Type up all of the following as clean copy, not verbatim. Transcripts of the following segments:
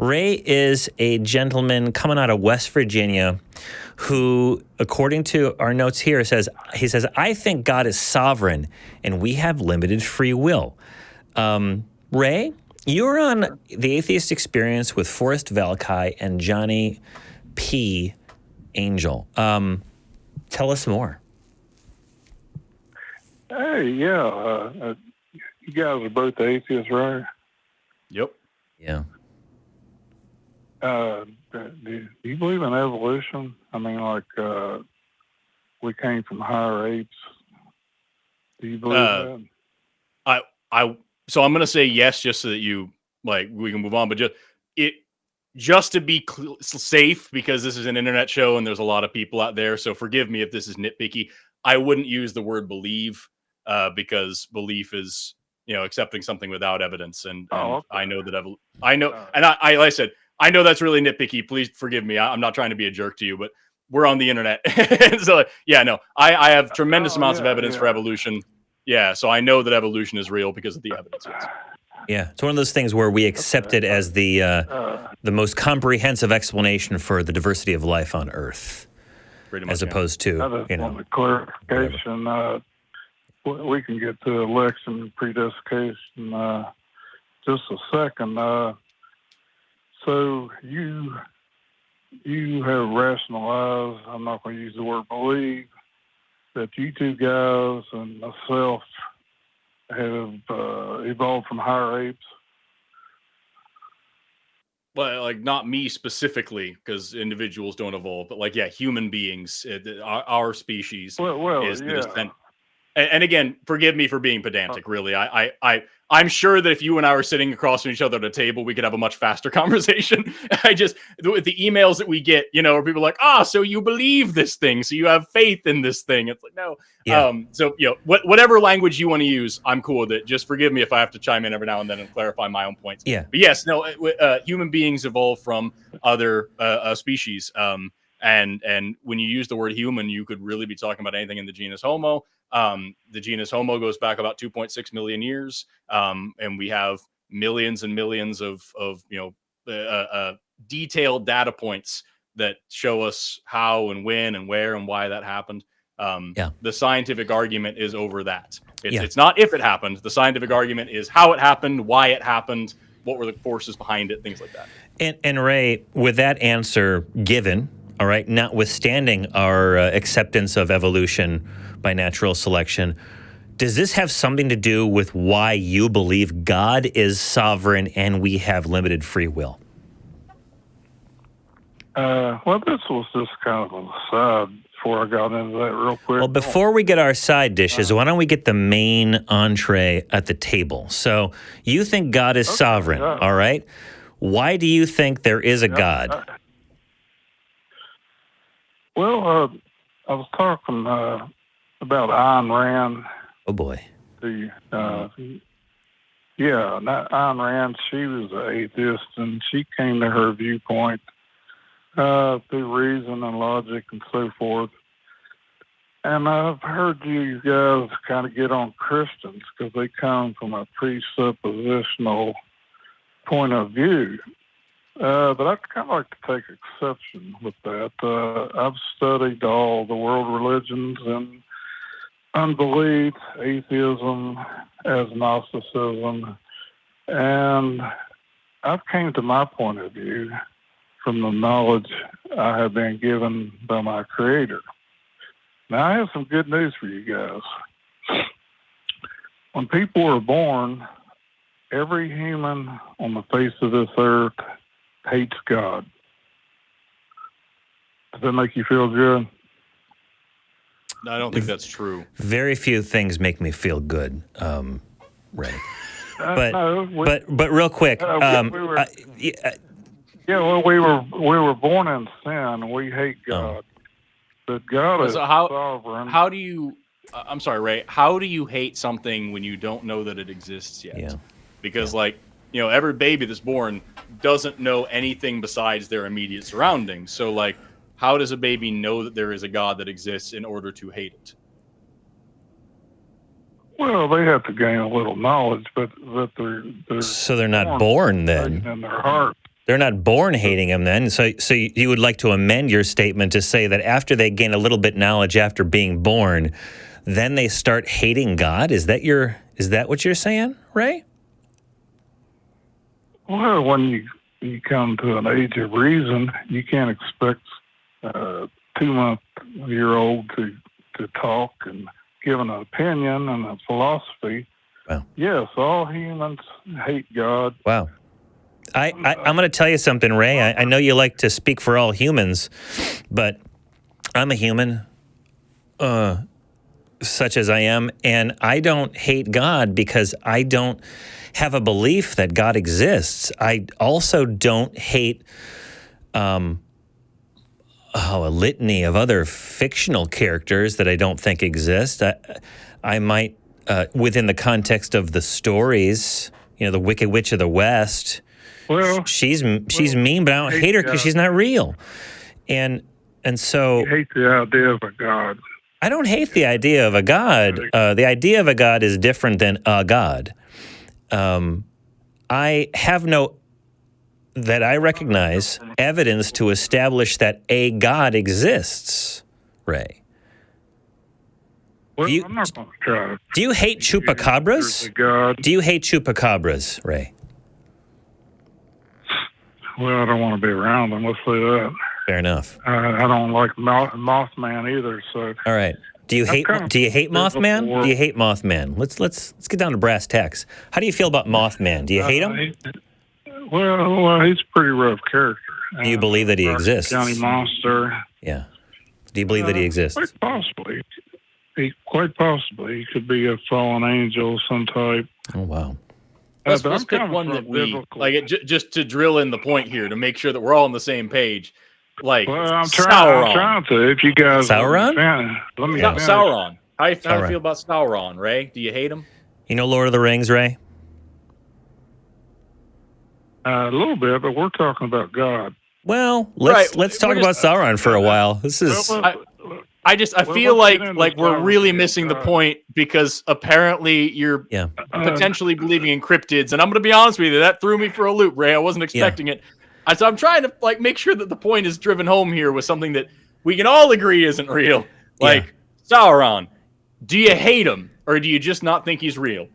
Ray is a gentleman coming out of West Virginia who, according to our notes here, says, I think God is sovereign and we have limited free will. Ray, you're on the Atheist Experience with Forrest, Valkai, and Johnny P. Angel. Tell us more. Hey, yeah. You guys are both atheists, right? Yep. Yeah. Do you believe in evolution? I mean, like, we came from higher apes. Do you believe that? So I'm going to say yes, just so that we can move on, but just to be safe, because this is an internet show and there's a lot of people out there. So forgive me if this is nitpicky. I wouldn't use the word believe, because belief is, accepting something without evidence. And okay. I know that like I said, I know that's really nitpicky. Please forgive me. I'm not trying to be a jerk to you, but we're on the internet. So yeah, no, I have tremendous amounts of evidence for evolution. Yeah. So I know that evolution is real because of the evidence. Yeah. It's one of those things where we accept it as the most comprehensive explanation for the diversity of life on Earth. Pretty much, as opposed to, the clarification, we can get to election predestination just a second. So you have rationalized, I'm not going to use the word believe, that you two guys and myself have evolved from higher apes. Well, like not me specifically, because individuals don't evolve, but human beings, our species is the descent. And again, forgive me for being pedantic. Really, I'm sure that if you and I were sitting across from each other at a table, we could have a much faster conversation. With the emails that we get, where people are like, so you believe this thing, so you have faith in this thing. It's like, no. Yeah. So whatever language you want to use, I'm cool with it. Just forgive me if I have to chime in every now and then and clarify my own points. Yeah. But yes, no. Human beings evolve from other species. And when you use the word human, you could really be talking about anything in the genus Homo. The genus Homo goes back about 2.6 million years. And we have millions and millions of detailed data points that show us how and when and where and why that happened. The scientific argument is over that. It's not if it happened. The scientific argument is how it happened, why it happened, what were the forces behind it, things like that. And Ray, with that answer given, all right, notwithstanding our acceptance of evolution by natural selection, does this have something to do with why you believe God is sovereign and we have limited free will? Well, this was just kind of an aside before I got into that real quick. Well, before we get our side dishes, why don't we get the main entree at the table? So you think God is sovereign, all right? Why do you think there is a God? Well, I was talking about Ayn Rand. Oh, boy. Ayn Rand, she was an atheist, and she came to her viewpoint through reason and logic and so forth. And I've heard you guys kind of get on Christians because they come from a presuppositional point of view. But I'd kind of like to take exception with that. I've studied all the world religions and unbelief, atheism, agnosticism, and I've came to my point of view from the knowledge I have been given by my Creator. Now, I have some good news for you guys. When people are born, every human on the face of this earth hates God. Does that make you feel good? No, I don't think that's true. Very few things make me feel good, Ray. But real quick, we were born in sin, and we hate God. But God is sovereign. How do you? I'm sorry, Ray. How do you hate something when you don't know that it exists yet? Yeah. Because every baby that's born doesn't know anything besides their immediate surroundings. So how does a baby know that there is a God that exists in order to hate it? Well, they have to gain a little knowledge, but they're so they're not born then. In their heart. They're not born hating him then. So you would like to amend your statement to say that after they gain a little bit knowledge after being born, then they start hating God? Is that what you're saying, Ray? Well, when you come to an age of reason, you can't expect a 2-month-year-old to talk and give an opinion and a philosophy. Wow. Yes, all humans hate God. Wow. I'm going to tell you something, Ray. I know you like to speak for all humans, but I'm a human, such as I am, and I don't hate God because I don't have a belief that God exists. I also don't hate a litany of other fictional characters that I don't think exist. I might, within the context of the stories, the Wicked Witch of the West. Well, she's mean, but I don't hate her because she's not real. And so you hate the idea of a God. I don't hate the idea of a God. The idea of a God is different than a God. I have that I recognize evidence to establish that a God exists, Ray. Well, I'm not going to try. Do you hate chupacabras? Do you hate chupacabras, Ray? Well, I don't want to be around them. Let's say that. Fair enough. I don't like Mothman either. So. All right. Do you hate Mothman? Do you hate Mothman? Let's get down to brass tacks. How do you feel about Mothman? Do you hate him? Well, he's a pretty rough character. Do you believe that he exists? County monster. Yeah. Do you believe that he exists? Quite possibly. Quite possibly. He could be a fallen angel of some type. Oh, wow. Let's pick one that we like. Just to drill in the point here to make sure that we're all on the same page. Like, well, I'm trying to. If you guys Sauron, let me Sauron. How do you feel about Sauron, Ray? Do you hate him? You know Lord of the Rings, Ray? A little bit, but we're talking about God. Well, let's talk about Sauron for a while. This is. I feel like we're really missing the point because apparently you're potentially believing in cryptids, and I'm going to be honest with you, that threw me for a loop, Ray. I wasn't expecting it. So I'm trying to make sure that the point is driven home here with something that we can all agree isn't real. Sauron, do you hate him or do you just not think he's real?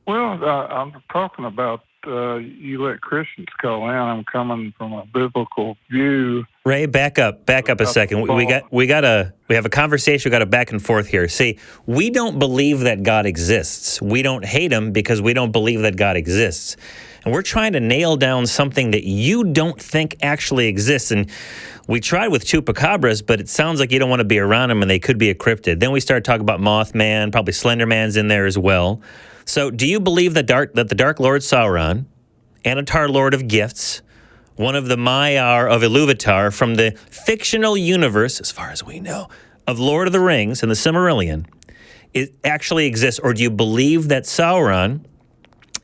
Well, I'm talking about you let Christians call in. I'm coming from a biblical view. Ray, back up a second. We have a conversation. We got a back and forth here. See, we don't believe that God exists. We don't hate him because we don't believe that God exists. And we're trying to nail down something that you don't think actually exists. And we tried with chupacabras, but it sounds like you don't want to be around them and they could be a cryptid. Then we started talking about Mothman, probably Slender Man's in there as well. So do you believe that the Dark Lord Sauron, Anatar Lord of Gifts, one of the Maiar of Iluvatar from the fictional universe, as far as we know, of Lord of the Rings and the Silmarillion, it actually exists? Or do you believe that Sauron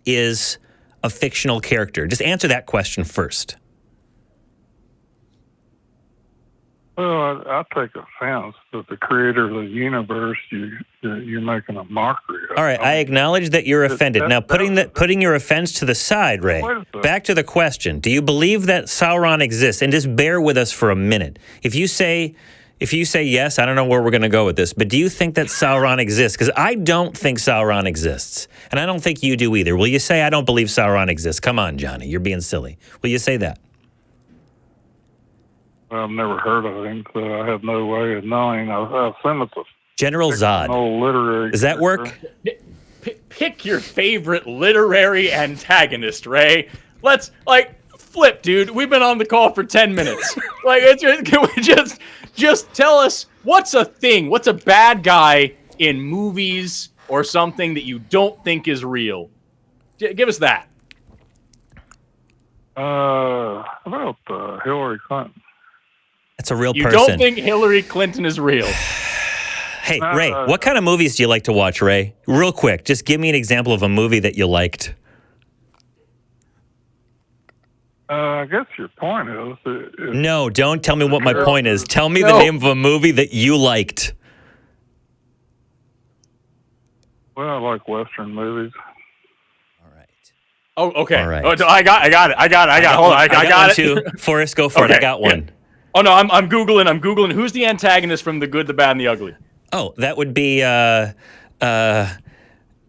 is a fictional character? Just answer that question first. Well, I take offense that the creator of the universe, you're making a mockery of. All right, I acknowledge that you're offended. Now, putting your offense to the side, Ray, back to the question. Do you believe that Sauron exists? And just bear with us for a minute. If you say yes, I don't know where we're going to go with this, but do you think that Sauron exists? Because I don't think Sauron exists, and I don't think you do either. Will you say, I don't believe Sauron exists? Come on, Johnny, you're being silly. Will you say that? I've never heard of him, so I have no way of knowing. I assume it's a General Zod. Literary Does that work? Pick your favorite literary antagonist, Ray. Let's flip, dude. We've been on the call for 10 minutes. Can we just tell us what's a thing? What's a bad guy in movies or something that you don't think is real? Give us that. How about Hillary Clinton? That's a real person. You don't think Hillary Clinton is real? Hey, Ray, what kind of movies do you like to watch, Ray? Real quick, just give me an example of a movie that you liked. I guess your point is... No, don't tell me what my point is. Tell me the name of a movie that you liked. Well, I like Western movies. All right. Oh, okay. All right. Oh, I got it. Hold on. I got it. Too. Forrest, go for it. I got one. Oh no, I'm Googling. Who's the antagonist from The Good, the Bad, and the Ugly? Oh, that would be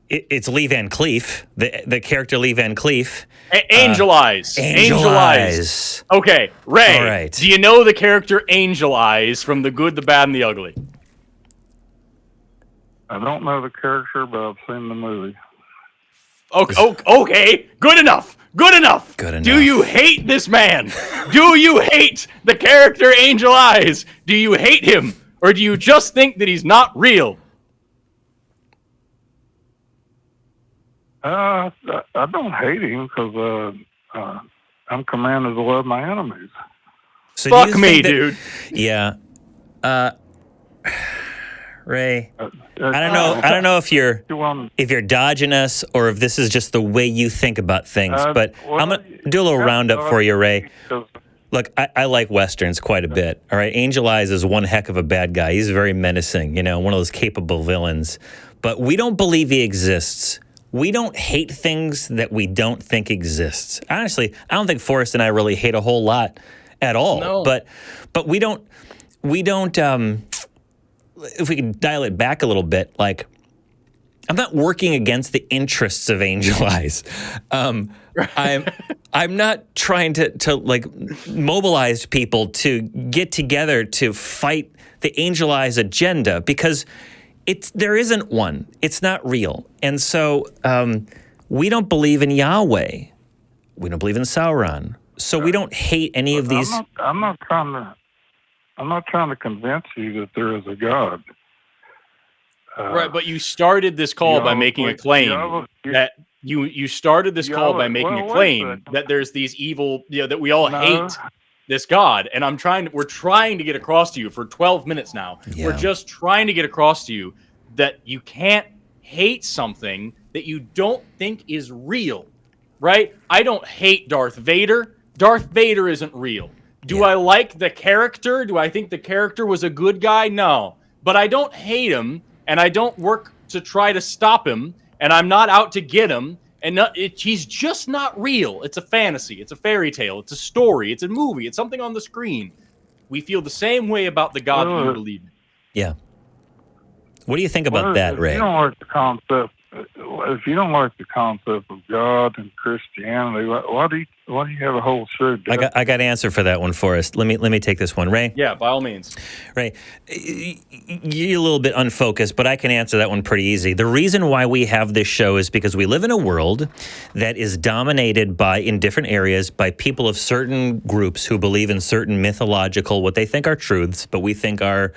it's Lee Van Cleef, the character Lee Van Cleef. Angel Eyes. Angel Eyes. Okay, Ray. All right. Do you know the character Angel Eyes from The Good, the Bad, and the Ugly? I don't know the character, but I've seen the movie. Okay. Good enough. Do you hate this man? Do you hate the character Angel Eyes? Do you hate him? Or do you just think that he's not real? I don't hate him because I'm commanded to love my enemies. So fuck me, dude. Yeah. Ray, I don't know if you're dodging us or if this is just the way you think about things, but I'm gonna do a little roundup for you, Ray. Look, I like Westerns quite a bit. All right, Angel Eyes is one heck of a bad guy. He's very menacing, one of those capable villains. But we don't believe he exists. We don't hate things that we don't think exists. Honestly, I don't think Forrest and I really hate a whole lot at all. No. But we don't. If we can dial it back a little bit, like, I'm not working against the interests of Angel Eyes. I'm not trying to like mobilize people to get together to fight the Angel Eyes agenda, because there isn't one. It's not real. And so we don't believe in Yahweh. We don't believe in Sauron. So we don't hate any of these. I'm not trying to convince you that there is a God. Right, but you started this call by making a claim that you started this call by making a claim that there's these evil, that we all hate this God, and we're trying to get across to you for 12 minutes now. Yeah. We're just trying to get across to you that you can't hate something that you don't think is real, right? I don't hate Darth Vader. Darth Vader isn't real. Do I like the character? Do I think the character was a good guy? No. But I don't hate him, and I don't work to try to stop him, and I'm not out to get him, and he's just not real. It's a fantasy. It's a fairy tale. It's a story. It's a movie. It's something on the screen. We feel the same way about the God that we believe in. Yeah. What do you think about that, Ray? If you don't like the concept of God and Christianity, why do you have a whole show? I got an answer for that one, Forrest. Let me take this one, Ray. Yeah, by all means. Ray, you're a little bit unfocused, but I can answer that one pretty easy. The reason why we have this show is because we live in a world that is dominated in different areas by people of certain groups who believe in certain mythological, what they think are truths, but we think are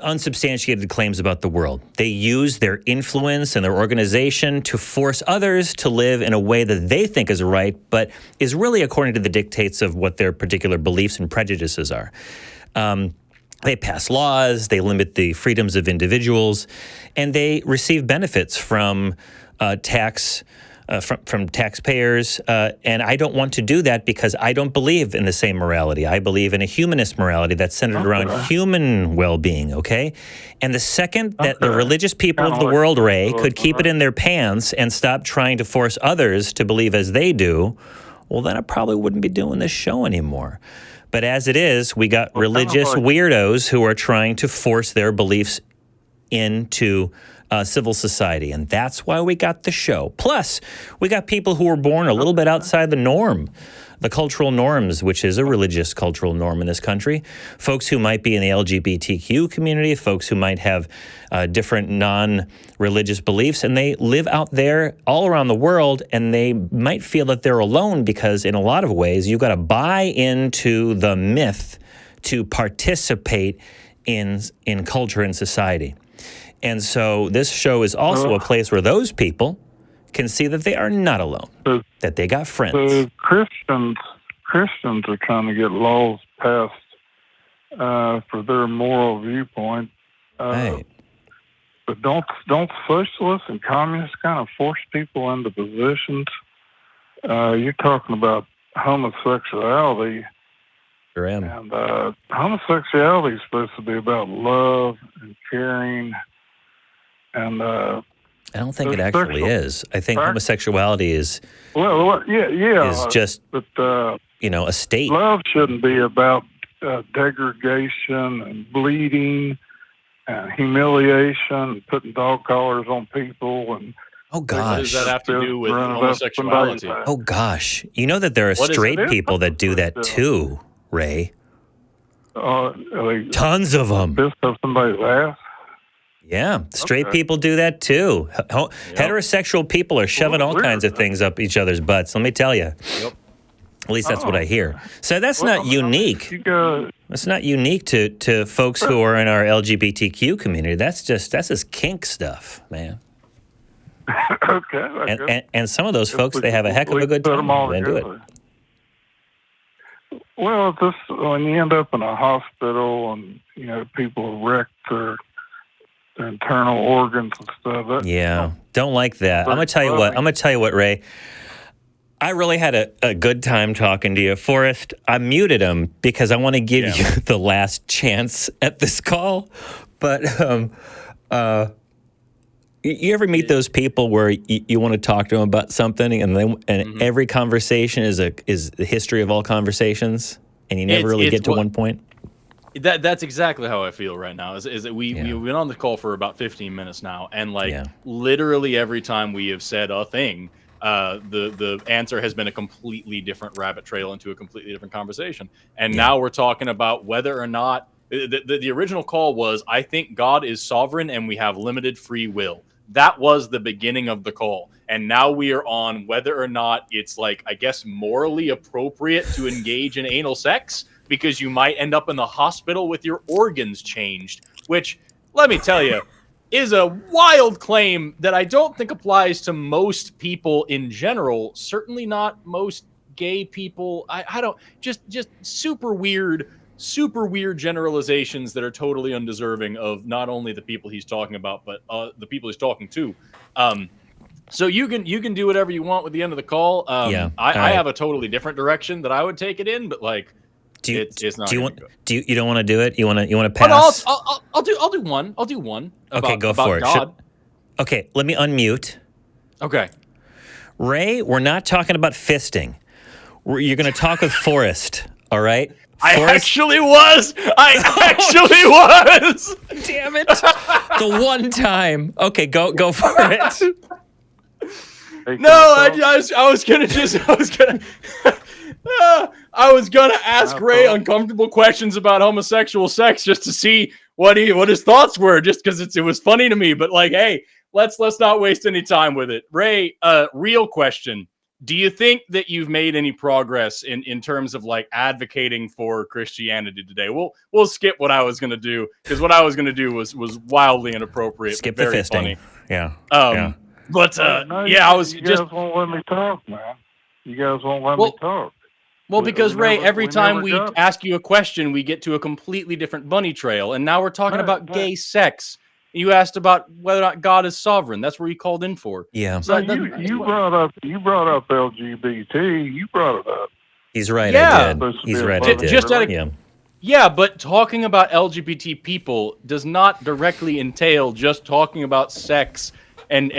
unsubstantiated claims about the world. They use their influence and their organization to force others to live in a way that they think is right, but is really according to the dictates of what their particular beliefs and prejudices are. They pass laws, they limit the freedoms of individuals, and they receive benefits from from taxpayers, and I don't want to do that because I don't believe in the same morality. I believe in a humanist morality that's centered around human well-being, okay? And the second that the religious people of the world, Ray, could keep it in their pants and stop trying to force others to believe as they do, well, then I probably wouldn't be doing this show anymore. But as it is, we got religious weirdos who are trying to force their beliefs into civil society, and that's why we got the show. Plus, we got people who were born a little bit outside the norm, the cultural norms, which is a religious cultural norm in this country. Folks who might be in the LGBTQ community, folks who might have different non-religious beliefs, and they live out there all around the world, and they might feel that they're alone because in a lot of ways, you've got to buy into the myth to participate in culture and society. And so this show is also a place where those people can see that they are not alone, that they got friends. The Christians are trying to get laws passed for their moral viewpoint. Right. But don't socialists and communists kind of force people into positions? You're talking about homosexuality. Sure am. And homosexuality is supposed to be about love and caring. And I don't think it actually is. I think homosexuality is just but a state. Love shouldn't be about degradation and bleeding and humiliation, putting dog collars on people, and oh gosh, what does that have to do with homosexuality? Oh gosh, you know that there are straight people that do that too, Ray. Tons of them. Fist up somebody's ass. Yeah, straight people do that too. Heterosexual people are shoving all kinds of things up each other's butts. Let me tell you. Yep. At least that's what I hear. So that's not unique. That's not unique to folks who are in our LGBTQ community. That's just kink stuff, man. Okay. And some of those folks, they have a heck of a good time when they do it. Well, when you end up in a hospital and people wreck their internal organs and stuff. Don't like that. I'm gonna tell you what, Ray. I really had a good time talking to you, Forrest. I muted him because I want to give you the last chance at this call. But you ever meet those people where you want to talk to them about something, and every conversation is the history of all conversations, and you never really get to one point? That's exactly how I feel right now. Is that we've been on the call for about 15 minutes now, and literally every time we have said a thing, the answer has been a completely different rabbit trail into a completely different conversation. And now we're talking about whether or not the original call was, I think God is sovereign and we have limited free will. That was the beginning of the call. And now we are on whether or not it's I guess morally appropriate to engage in anal sex, because you might end up in the hospital with your organs changed, which, let me tell you, is a wild claim that I don't think applies to most people in general. Certainly not most gay people. I don't, just super weird generalizations that are totally undeserving of not only the people he's talking about, but the people he's talking to. So you can do whatever you want with the end of the call. I have a totally different direction that I would take it in, but it's not. You don't want to do it? You want to pass? Oh, no, I'll do one. I'll do one. Okay, go for it. Okay, let me unmute. Okay. Ray, we're not talking about fisting. You're going to talk with Forrest, all right? I actually was. Damn it. The one time. Okay, go for it. No, I was gonna ask Ray uncomfortable questions about homosexual sex just to see what his thoughts were, just because it was funny to me. But hey, let's not waste any time with it. Ray, real question: do you think that you've made any progress in terms of advocating for Christianity today? We'll skip what I was gonna do, because what I was gonna do was wildly inappropriate. Skip the fisting. Funny. Yeah. But I was just. You guys won't let me talk, man. You guys won't let me talk. Well, because Ray, every time we ask you a question, we get to a completely different bunny trail, and now we're talking about gay sex. You asked about whether or not God is sovereign. That's where you called in for. Yeah. So you brought up LGBT. You brought it up. He's right. I did. He's right. I did. Yeah, but talking about LGBT people does not directly entail just talking about sex and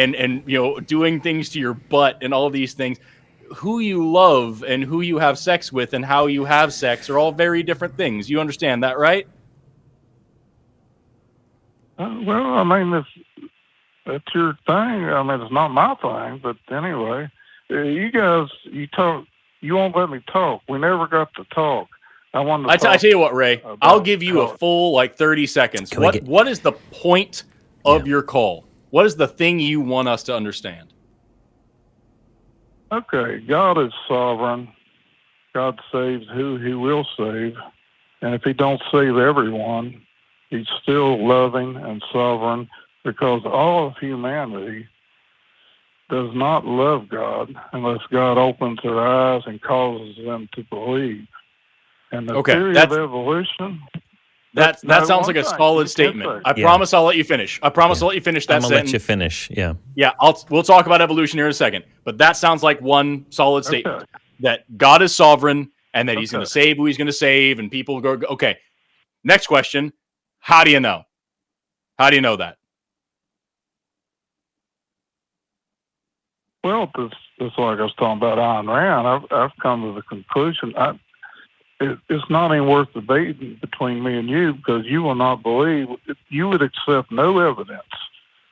doing things to your butt and all these things. Who you love and who you have sex with and how you have sex are all very different things. You understand that, right? Well, I mean, that's your thing. I mean, it's not my thing, but anyway, you guys, you won't let me talk. We never got to talk. I tell you what, Ray, I'll give you a full 30 seconds. What is the point of your call? What is the thing you want us to understand? Okay, God is sovereign. God saves who he will save. And if he don't save everyone, he's still loving and sovereign, because all of humanity does not love God unless God opens their eyes and causes them to believe. And the theory of evolution... That sounds like a solid statement. I promise I'll let you finish. I'll let you finish that sentence. I'm going to let you finish, yeah. Yeah, we'll talk about evolution here in a second. But that sounds like one solid statement. That God is sovereign and that he's going to save who he's going to save, and people go, okay. Next question, how do you know? How do you know that? Well, that's like I was talking about Ayn Rand. I've come to the conclusion it's not even worth debating between me and you, because you will not believe, you would accept no evidence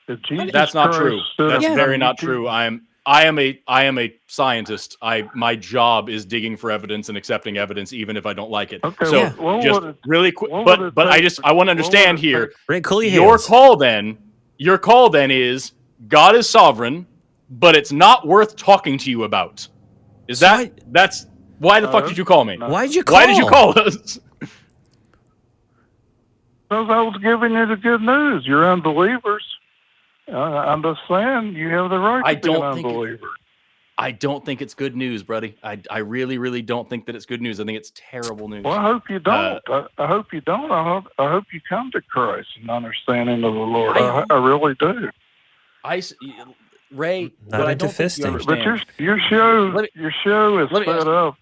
that Jesus That's not Christ true. That's very not true. I am a scientist. My job is digging for evidence and accepting evidence, even if I don't like it. Okay, so well, just really quick, but I want to understand here. Rick, cool your Your heels. call then is God is sovereign, but it's not worth talking to you about. Is that's why the fuck did you call me? Why did you call? Why did you call us? Because I was giving you the good news. You're unbelievers. I'm just saying you have the right to be an unbeliever. I don't think it's good news, buddy. I really, really don't think that it's good news. I think it's terrible news. Well, I hope you don't. I hope you don't. I hope you come to Christ and understanding of the Lord. I really do. Ray, not into fisting. But your show is set up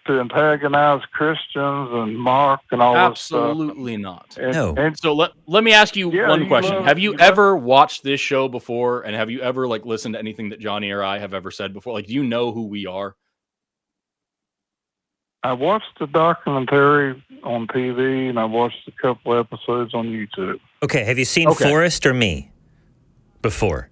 to antagonize Christians and mock and all this stuff. Absolutely not. And so let me ask you one question. Have you ever watched this show before, and have you ever listened to anything that Johnny or I have ever said before? Do you know who we are? I watched the documentary on TV, and I watched a couple episodes on YouTube. Okay, have you seen Forrest or me before?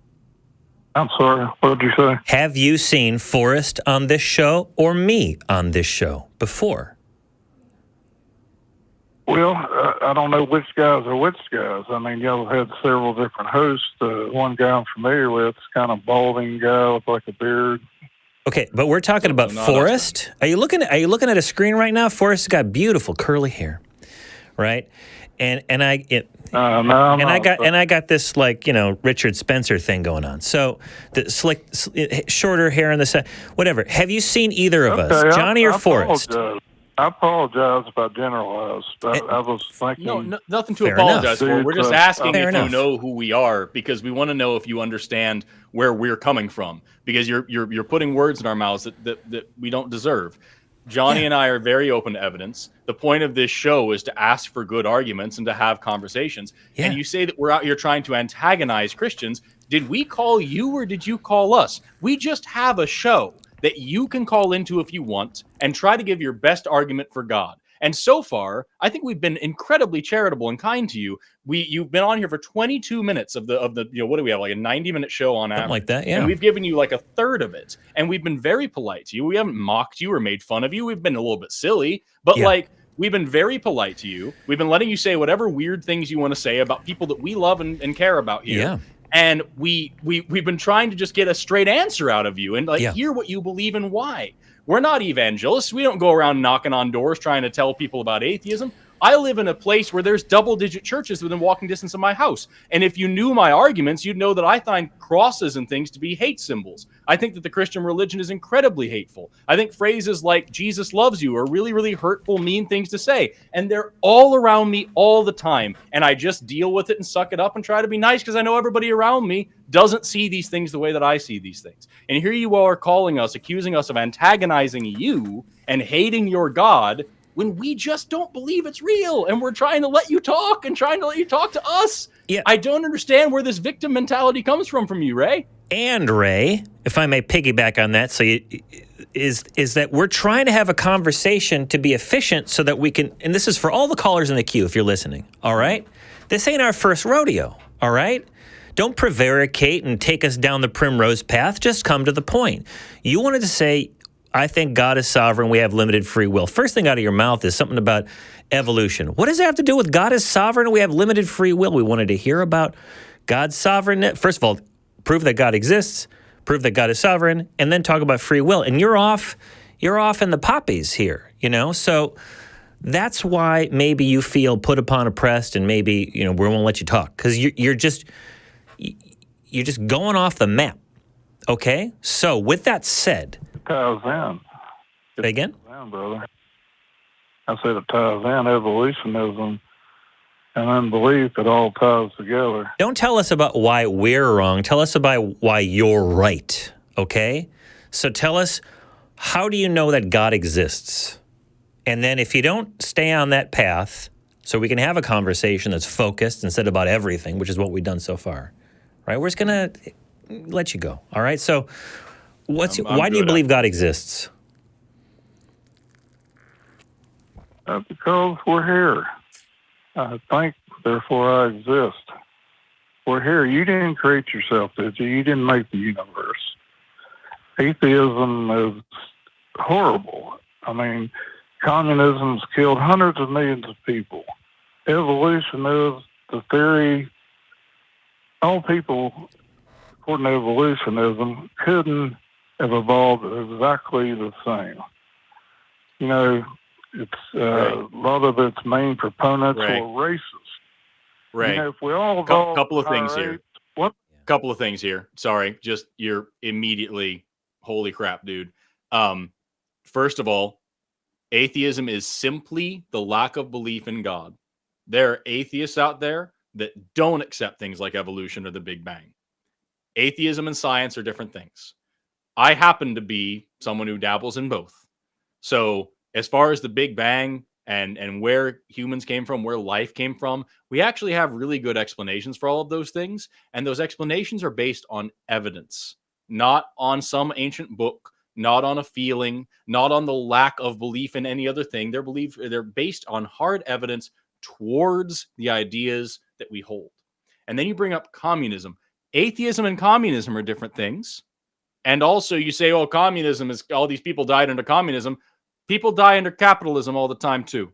I'm sorry, what did you say? Have you seen Forrest on this show or me on this show before? Well, I don't know which guys are which guys. I mean, y'all had several different hosts. One guy I'm familiar with is kind of balding guy with like a beard. Okay, but we're talking about Forrest. Are you looking at a screen right now? Forrest's got beautiful curly hair, right? And I got this Richard Spencer thing going on. So the slick, shorter hair on the side, whatever. Have you seen either of us, Johnny or Forrest? I apologize if I generalized. I was thinking. No, nothing to apologize for. We're just asking if you know who we are, because we want to know if you understand where we're coming from, because you're putting words in our mouths that we don't deserve. Johnny and I are very open to evidence. The point of this show is to ask for good arguments and to have conversations. Yeah. And you say that we're out here trying to antagonize Christians. Did we call you or did you call us? We just have a show that you can call into if you want and try to give your best argument for God. And so far, I think we've been incredibly charitable and kind to you. You've been on here for 22 minutes of the what do we have, like a 90-minute show on average? Something like that, yeah. And we've given you like a third of it. And we've been very polite to you. We haven't mocked you or made fun of you. We've been a little bit silly, but we've been very polite to you. We've been letting you say whatever weird things you want to say about people that we love and care about here. Yeah. And we've been trying to just get a straight answer out of you and hear what you believe and why. We're not evangelists. We don't go around knocking on doors trying to tell people about atheism. I live in a place where there's double-digit churches within walking distance of my house. And if you knew my arguments, you'd know that I find crosses and things to be hate symbols. I think that the Christian religion is incredibly hateful. I think phrases like Jesus loves you are really, really hurtful, mean things to say. And they're all around me all the time. And I just deal with it and suck it up and try to be nice because I know everybody around me doesn't see these things the way that I see these things. And here you are calling us, accusing us of antagonizing you and hating your God, when we just don't believe it's real, and we're trying to let you talk and trying to let you talk to us. Yeah. I don't understand where this victim mentality comes from you, Ray. And Ray, if I may piggyback on that, is that we're trying to have a conversation to be efficient so that we can, and this is for all the callers in the queue if you're listening, all right? This ain't our first rodeo, all right? Don't prevaricate and take us down the primrose path. Just come to the point. You wanted to say, I think God is sovereign. We have limited free will. First thing out of your mouth is something about evolution. What does it have to do with God is sovereign? We have limited free will. We wanted to hear about God's sovereignty. First of all, prove that God exists, prove that God is sovereign, and then talk about free will. And you're off in the poppies here, So that's why maybe you feel put upon, oppressed, and maybe we won't let you talk because you're just going off the map. Okay. So with that said. Ties in. Say again? Brother. I said it ties in evolutionism and unbelief. It all ties together. Don't tell us about why we're wrong. Tell us about why you're right. Okay? So tell us, how do you know that God exists? And then if you don't stay on that path, so we can have a conversation that's focused instead of about everything, which is what we've done so far, right? We're just going to let you go. All right? So Why do you believe God exists? Because we're here. I think, therefore I exist. We're here. You didn't create yourself, did you? You didn't make the universe. Atheism is horrible. I mean, communism's killed hundreds of millions of people. Evolution is the theory. All people, according to evolutionism, couldn't have evolved exactly the same. You know, it's a lot of its main proponents were racist. Right. You know, if we all evolved, couple of things here. What? Couple of things here. Sorry, just you're immediately, holy crap, dude. First of all, atheism is simply the lack of belief in God. There are atheists out there that don't accept things like evolution or the Big Bang. Atheism and science are different things. I happen to be someone who dabbles in both. So as far as the Big Bang and where humans came from, where life came from, we actually have really good explanations for all of those things. And those explanations are based on evidence, not on some ancient book, not on a feeling, not on the lack of belief in any other thing. They're based on hard evidence towards the ideas that we hold. And then you bring up communism. Atheism and communism are different things. And also you say, oh, communism is all these people died under communism. People die under capitalism all the time too.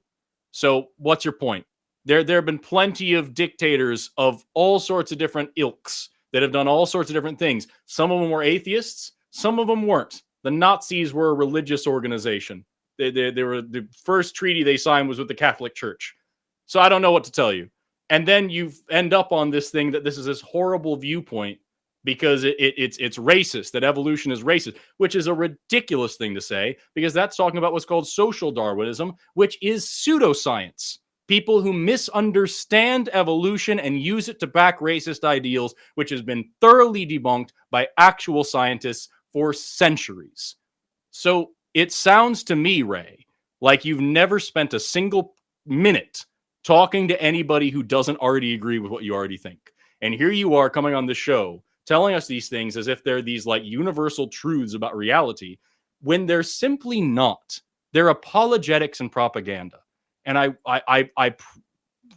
So what's your point? There have been plenty of dictators of all sorts of different ilks that have done all sorts of different things. Some of them were atheists. Some of them weren't. The Nazis were a religious organization. They were, the first treaty they signed was with the Catholic Church. So I don't know what to tell you. And then you end up on this thing that this is this horrible viewpoint because it's racist, that evolution is racist, which is a ridiculous thing to say because that's talking about what's called social Darwinism, which is pseudoscience. People who misunderstand evolution and use it to back racist ideals, which has been thoroughly debunked by actual scientists for centuries. So it sounds to me, Ray, like you've never spent a single minute talking to anybody who doesn't already agree with what you already think. And here you are coming on the show telling us these things as if they're these like universal truths about reality when they're simply not. They're apologetics and propaganda. And I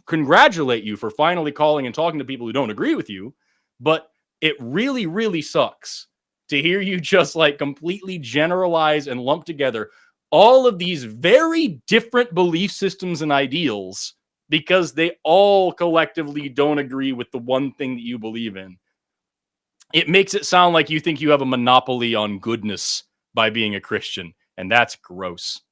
congratulate you for finally calling and talking to people who don't agree with you, but it really, really sucks to hear you just like completely generalize and lump together all of these very different belief systems and ideals because they all collectively don't agree with the one thing that you believe in. It makes it sound like you think you have a monopoly on goodness by being a Christian, and that's gross.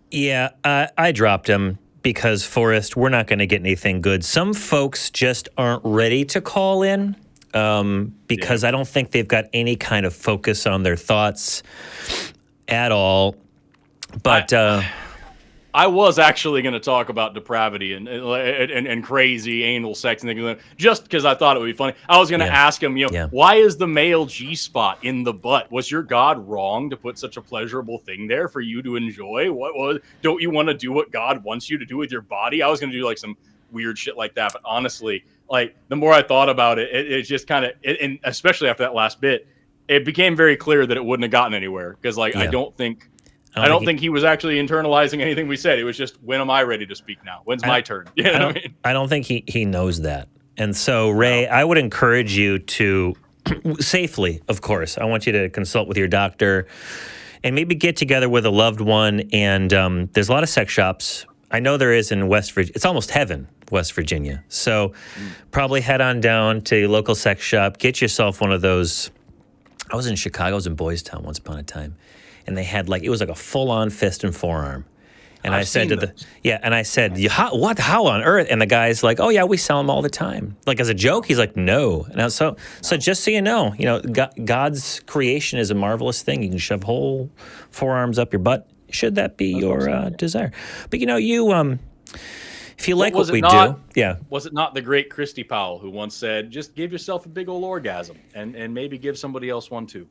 Yeah, I dropped him because, Forrest, we're not going to get anything good. Some folks just aren't ready to call in because I don't think they've got any kind of focus on their thoughts at all. But I was actually going to talk about depravity and crazy anal sex and things, just because I thought it would be funny. I was going to ask him, why is the male G-spot in the butt? Was your God wrong to put such a pleasurable thing there for you to enjoy? Don't you want to do what God wants you to do with your body? I was going to do like some weird shit like that, but honestly, like the more I thought about it, it just kind of, and especially after that last bit, it became very clear that it wouldn't have gotten anywhere because, like, I don't think he was actually internalizing anything we said. It was just, when am I ready to speak now? When's my turn? You know what I mean? I don't think he knows that. And so, Ray, I would encourage you to, safely, of course, I want you to consult with your doctor and maybe get together with a loved one. And there's a lot of sex shops. I know there is in West Virginia. It's almost heaven, West Virginia. So probably head on down to your local sex shop. Get yourself one of those. I was in Chicago. I was in Boys Town once upon a time. And they had it was like a full-on fist and forearm. And I said how on earth? And the guy's like, oh yeah, we sell them all the time. Like as a joke, he's like, no. And so just so you know, God's creation is a marvelous thing. You can shove whole forearms up your butt. Should that be your desire? But if you like what we do, Was it not the great Christy Powell who once said, just give yourself a big old orgasm and maybe give somebody else one too?